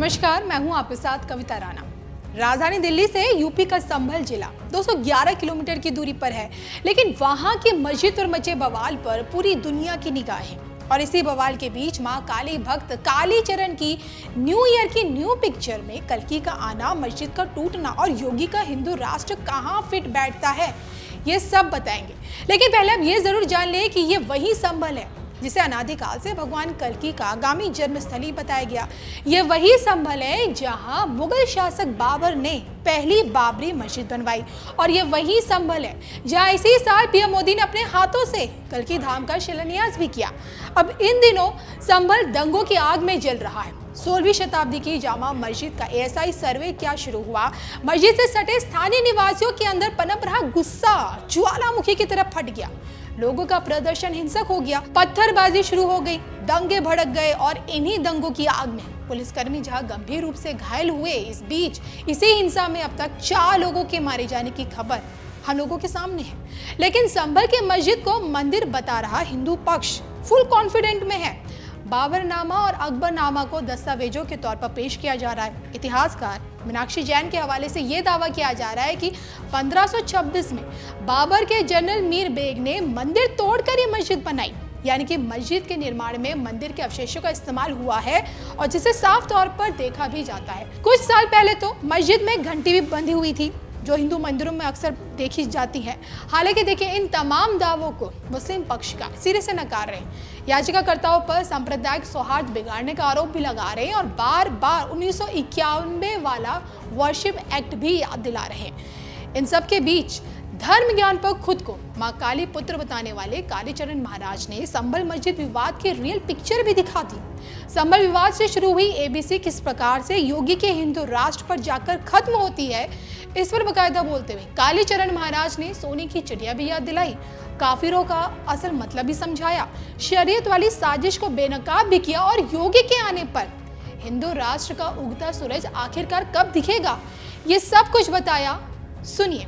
नमस्कार, मैं हूं आपके साथ कविता राणा। राजधानी दिल्ली से यूपी का संभल जिला 211 किलोमीटर की दूरी पर है, लेकिन वहां की मस्जिद पर मचे बवाल पर पूरी दुनिया की निगाह है। और इसी बवाल के बीच मां काली भक्त कालीचरण की न्यू ईयर की न्यू पिक्चर में कल्कि का आना, मस्जिद का टूटना और योगी का हिंदू राष्ट्र कहां फिट बैठता है, ये सब बताएंगे। लेकिन पहले हम ये जरूर जान लें कि ये वही संभल है जिसे अनादिकाल से भगवान कल्कि का आगामी जन्मस्थली बताया गया। ये वही संभल है जहां मुगल शासक बाबर ने पहली बाबरी मस्जिद बनवाई, और ये वही संभल है जहां इसी साल पीएम मोदी ने अपने हाथों से कल्कि धाम का शिलान्यास भी किया। अब इन दिनों संभल दंगों की आग में जल रहा है। 16वीं शताब्दी की जामा मस्जिद का एएसआई सर्वे क्या शुरू हुआ, मस्जिद से सटे स्थानीय निवासियों के अंदर पनप रहा गुस्सा ज्वालामुखी की तरफ फट गया। लोगों का प्रदर्शन हिंसक हो गया, पत्थरबाजी शुरू हो गई, दंगे भड़क गए और इन्हीं दंगों की आग में पुलिसकर्मी जहां गंभीर रूप से घायल हुए, इस बीच इसी हिंसा में अब तक 4 लोगों के मारे जाने की खबर हम लोगों के सामने है। लेकिन संभल के मस्जिद को मंदिर बता रहा हिंदू पक्ष फुल कॉन्फिडेंट में है। बाबरनामा और अकबरनामा को दस्तावेजों के तौर पर पेश किया जा रहा है। इतिहासकार मीनाक्षी जैन के हवाले से यह दावा किया जा रहा है कि 1526 में बाबर के जनरल मीर बेग ने मंदिर तोड़कर ये मस्जिद बनाई, यानी कि मस्जिद के निर्माण में मंदिर के अवशेषों का इस्तेमाल हुआ है और जिसे साफ तौर पर देखा भी जाता है। कुछ साल पहले तो मस्जिद में घंटी भी बंधी हुई थी, जो हिंदू मंदिरों में अक्सर देखी जाती है। हालांकि देखिए, इन तमाम दावों को मुस्लिम पक्षकार सिरे से नकार रहे हैं। याचिकाकर्ताओं पर सांप्रदायिक सौहार्द बिगाड़ने का आरोप भी लगा रहे हैं और बार बार 1991 वाला वर्शिप एक्ट भी याद दिला रहे हैं। इन सब के बीच धर्म ज्ञान पर खुद को मां काली पुत्र बताने वाले कालीचरण महाराज ने संभल मस्जिद विवाद की रियल पिक्चर भी दिखा दी। संभल विवाद से शुरू हुई एबीसी किस प्रकार से योगी के हिंदू राष्ट्र पर जाकर खत्म होती है, इस पर बकायदा बोलते हुए कालीचरण महाराज ने सोने की चिड़िया भी याद दिलाई, काफिरों का असल मतलब भी समझाया, शरीयत वाली साजिश को बेनकाब भी किया और योगी के आने पर हिंदू राष्ट्र का उगता सूरज आखिरकार कब दिखेगा, ये सब कुछ बताया। सुनिए।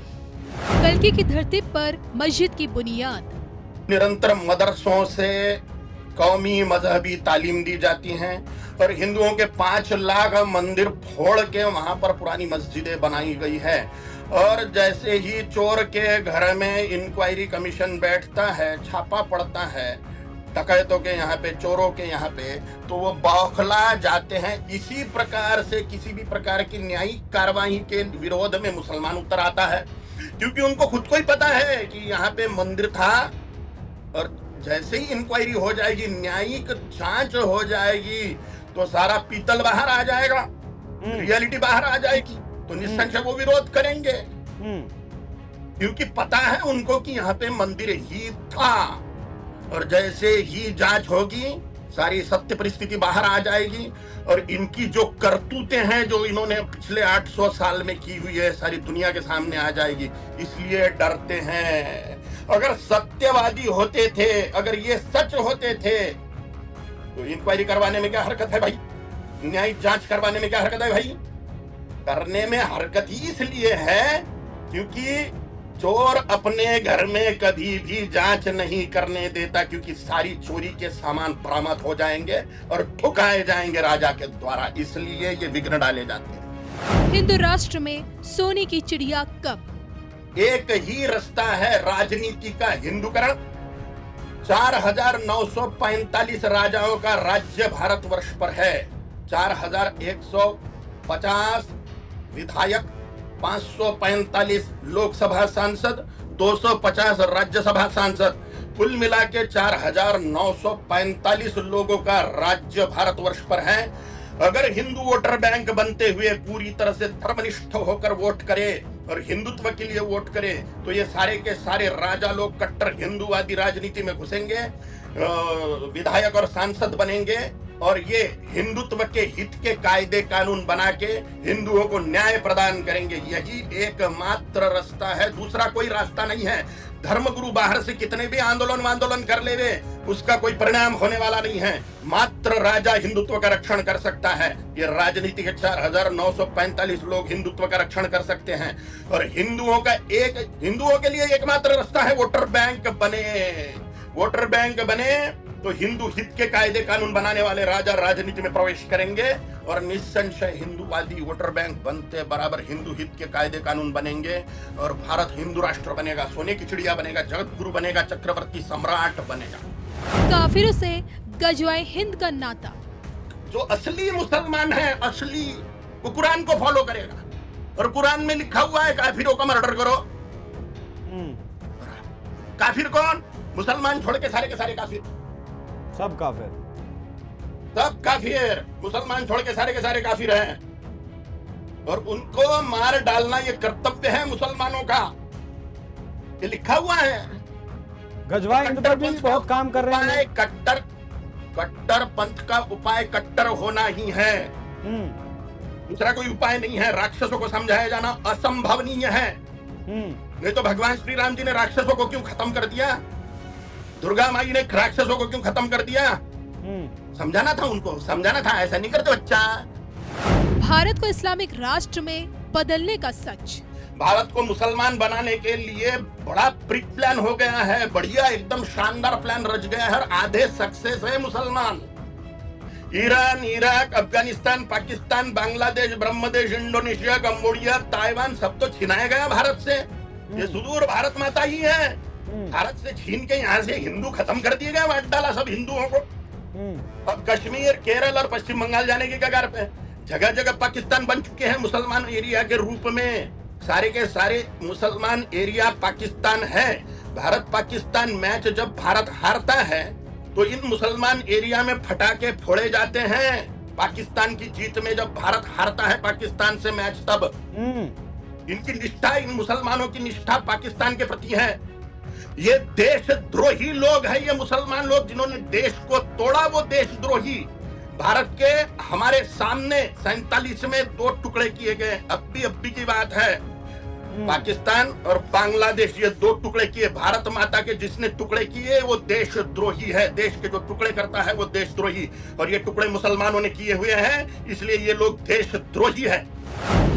कल्कि की धरती पर मस्जिद की बुनियाद। निरंतर मदरसों से कौमी मजहबी तालीम दी जाती हैं और हिंदुओं के 5 लाख मंदिर फोड़ के वहां पर पुरानी मस्जिदें बनाई गई है। और जैसे ही चोर के घर में इंक्वायरी कमीशन बैठता है, छापा पड़ता है डकैतों के यहाँ पे, चोरों के यहाँ पे, तो वो बौखला जाते हैं। इसी प्रकार से किसी भी प्रकार की न्यायिक कार्रवाई के विरोध में मुसलमान उतर आता है, क्योंकि उनको खुद को ही पता है कि यहाँ पे मंदिर था। और जैसे ही इंक्वायरी हो जाएगी, न्यायिक जांच हो जाएगी, तो सारा पीतल बाहर आ जाएगा, रियलिटी बाहर आ जाएगी, तो निसंशय वो विरोध करेंगे, क्योंकि पता है उनको कि यहाँ पे मंदिर ही था। और जैसे ही जांच होगी, सारी सत्य परिस्थिति बाहर आ जाएगी और इनकी जो करतूतें हैं, जो इन्होंने पिछले 800 साल में की हुई है, सारी दुनिया के सामने आ जाएगी। इसलिए डरते हैं। अगर सत्यवादी होते थे, अगर ये सच होते थे, तो इंक्वायरी करवाने में क्या हरकत है भाई? न्यायिक जांच करवाने में क्या हरकत है भाई? करने में हरकत ही इसलिए है क्योंकि चोर अपने घर में कभी भी जांच नहीं करने देता, क्योंकि सारी चोरी के सामान बरामद हो जाएंगे और ठुकाए जाएंगे राजा के द्वारा, इसलिए ये विघ्न डाले जाते हैं। हिंदू राष्ट्र में सोने की चिड़िया कब? एक ही रास्ता है राजनीति का हिंदूकरण। 4945 राजाओं का राज्य भारतवर्ष पर है। 4150 विधायक, 545 लोकसभा सांसद, 250 राज्यसभा सांसद, कुल मिला के 4945 लोगों का राज्य भारतवर्ष पर है। अगर हिंदू वोटर बैंक बनते हुए पूरी तरह से धर्मनिष्ठ होकर वोट करे और हिंदुत्व के लिए वोट करे, तो ये सारे के सारे राजा लोग कट्टर हिंदूवादी राजनीति में घुसेंगे, विधायक और सांसद बनेंगे और ये हिंदुत्व के हित के कायदे कानून बना के हिंदुओं को न्याय प्रदान करेंगे। यही एकमात्र रास्ता है, दूसरा कोई रास्ता नहीं है। धर्मगुरु बाहर से कितने भी आंदोलन कर लेवे, उसका कोई परिणाम होने वाला नहीं है। मात्र राजा हिंदुत्व का रक्षण कर सकता है। ये राजनीति के 4945 लोग हिंदुत्व का रक्षण कर सकते हैं। और हिंदुओं के लिए एकमात्र रास्ता है वोटर बैंक बने। तो हिंदू हित के कायदे कानून बनाने वाले राजा राजनीति में प्रवेश करेंगे और निस्संशय हिंदूवादी वोटर बैंक बनते बराबर हिंदू हित के कायदे कानून बनेंगे और भारत हिंदू राष्ट्र बनेगा, सोने की चिड़िया बनेगा, जगत गुरु बनेगा, चक्रवर्ती सम्राट बनेगा। काफिरों से गजवाए हिंद का नाता। जो असली मुसलमान है, असली, वो कुरान को फॉलो करेगा और कुरान में लिखा हुआ है काफिरों का मर्डर करो। काफिर कौन? मुसलमान छोड़ के सारे काफिर, सब काफिर, सब काफिर, मुसलमान छोड़ के सारे काफिर हैं और उनको मार डालना ये कर्तव्य है मुसलमानों का, ये लिखा हुआ है। गजवा हिंद पर भी बहुत काम कर रहे हैं। कट्टर पंथ का उपाय कट्टर होना ही है, दूसरा कोई उपाय नहीं है। राक्षसों को समझाया जाना असंभवनीय है। नहीं तो भगवान श्री राम जी ने राक्षसों को क्यों खत्म कर दिया? दुर्गा माई ने राक्षसों को क्यों खत्म कर दिया? समझाना था उनको, समझाना था, ऐसा नहीं करते बच्चा। भारत को इस्लामिक राष्ट्र में बदलने का सच। भारत को मुसलमान बनाने के लिए बड़ा प्री प्लान हो गया है, बढ़िया एकदम शानदार प्लान रच गया है और आधे सक्सेस है मुसलमान। Iran, Iraq, Afghanistan, Pakistan, Bangladesh, Brahmadesh, Indonesia, Cambodia, Taiwan सब तो छिनाया गया भारत से। ये सुदूर भारत माता ही है। भारत से छीन के यहाँ से हिंदू खत्म कर दिए गए, बांट डाला सब हिंदुओं को। अब कश्मीर, केरल और पश्चिम बंगाल जाने की कगार पे, जगह जगह पाकिस्तान बन चुके हैं मुसलमान एरिया के रूप में। सारे के सारे मुसलमान एरिया पाकिस्तान है। भारत पाकिस्तान मैच जब भारत हारता है तो इन मुसलमान एरिया में फटाके फोड़े जाते हैं। पाकिस्तान की जीत में जब भारत हारता है पाकिस्तान से मैच, तब इनकी निष्ठा, इन मुसलमानों की निष्ठा पाकिस्तान के प्रति है। ये देशद्रोही लोग हैं, ये मुसलमान लोग जिन्होंने देश को तोड़ा, वो देशद्रोही। भारत के हमारे सामने 47 में 2 टुकड़े किए गए, अब भी की बात है। पाकिस्तान और बांग्लादेश, ये 2 टुकड़े किए। भारत माता के जिसने टुकड़े किए वो देशद्रोही है। देश के जो टुकड़े करता है वो देशद्रोही, और ये टुकड़े मुसलमानों ने किए हुए हैं, इसलिए ये लोग देशद्रोही है।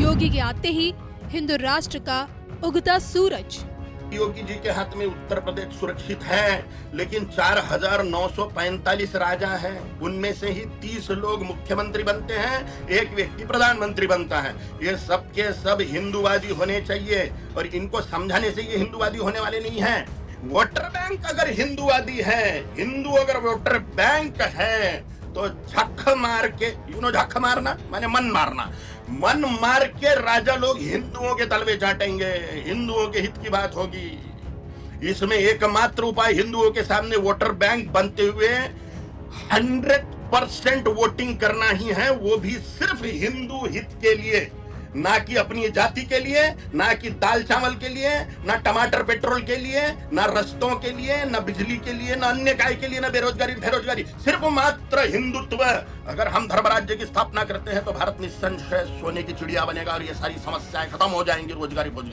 योगी के आते ही हिंदू राष्ट्र का उगता सूरज। योगी जी के हाथ में उत्तर प्रदेश सुरक्षित है, लेकिन 4945 राजा हैं, उनमें से ही 30 लोग मुख्यमंत्री बनते हैं, एक व्यक्ति प्रधानमंत्री बनता है। ये सब के सब हिंदूवादी होने चाहिए और इनको समझाने से ये हिंदूवादी होने वाले नहीं हैं। वोटर बैंक अगर हिंदूवादी है, हिंदू अगर वोटर बैंक है, तो झक मार के, झक मारना माने मन मारना, मन मार के राजा लोग हिंदुओं के तलवे चाटेंगे, हिंदुओं के हित की बात होगी। इसमें एकमात्र उपाय हिंदुओं के सामने वोटर बैंक बनते हुए 100% वोटिंग करना ही है, वो भी सिर्फ हिंदू हित के लिए, ना कि अपनी जाति के लिए, ना कि दाल चावल के लिए, ना टमाटर पेट्रोल के लिए, ना रस्तों के लिए, ना बिजली के लिए, ना अन्य काय के लिए, ना बेरोजगारी, सिर्फ मात्र हिंदुत्व। अगर हम धर्मराज्य की स्थापना करते हैं तो भारत निस्संशय सोने की चिड़िया बनेगा और ये सारी समस्याएं खत्म हो जाएंगी रोजगारी की।